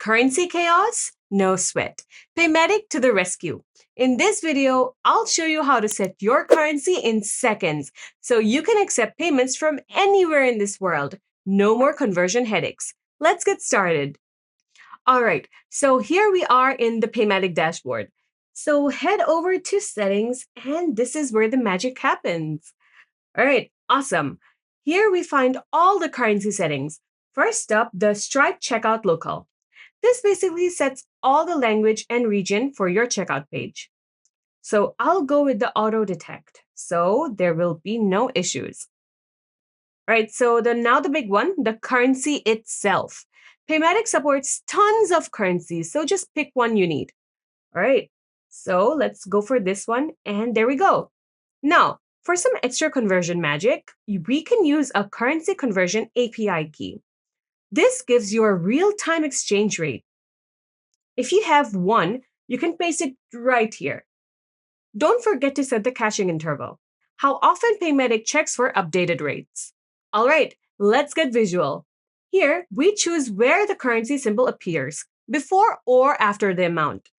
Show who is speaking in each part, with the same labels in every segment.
Speaker 1: Currency chaos? No sweat. Paymatic to the rescue. In this video, I'll show you how to set your currency in seconds so you can accept payments from anywhere in this world. No more conversion headaches. Let's get started. All right, so here we are in the Paymatic dashboard. So head over to settings, and this is where the magic happens. All right, awesome. Here we find all the currency settings. First up, the Stripe checkout local. This basically sets all the language and region for your checkout page. So I'll go with the auto detect, so there will be no issues. All right, so now the big one, the currency itself. Paymatic supports tons of currencies, so just pick one you need. All right, so let's go for this one, and there we go. Now, for some extra conversion magic, we can use a currency conversion API key. This gives you a real-time exchange rate. If you have one, you can paste it right here. Don't forget to set the caching interval. How often Paymatic checks for updated rates. All right, let's get visual. Here, we choose where the currency symbol appears, before or after the amount.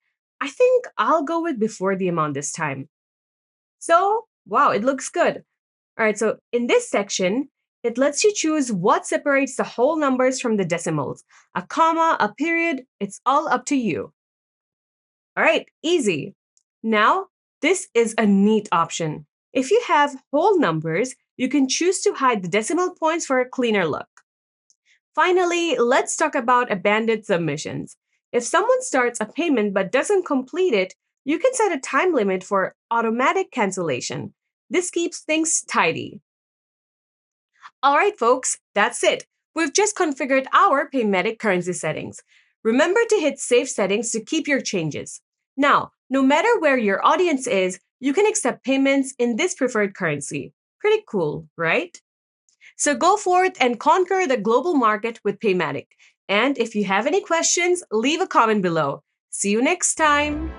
Speaker 1: I think I'll go with before the amount this time. So, wow, it looks good. All right, so in this section, it lets you choose what separates the whole numbers from the decimals. A comma, a period, it's all up to you. All right, easy. Now, this is a neat option. If you have whole numbers, you can choose to hide the decimal points for a cleaner look. Finally, let's talk about abandoned submissions. If someone starts a payment but doesn't complete it, you can set a time limit for automatic cancellation. This keeps things tidy. All right, folks, that's it. We've just configured our Paymatic currency settings. Remember to hit Save Settings to keep your changes. Now, no matter where your audience is, you can accept payments in this preferred currency. Pretty cool, right? So go forth and conquer the global market with Paymatic. And if you have any questions, leave a comment below. See you next time.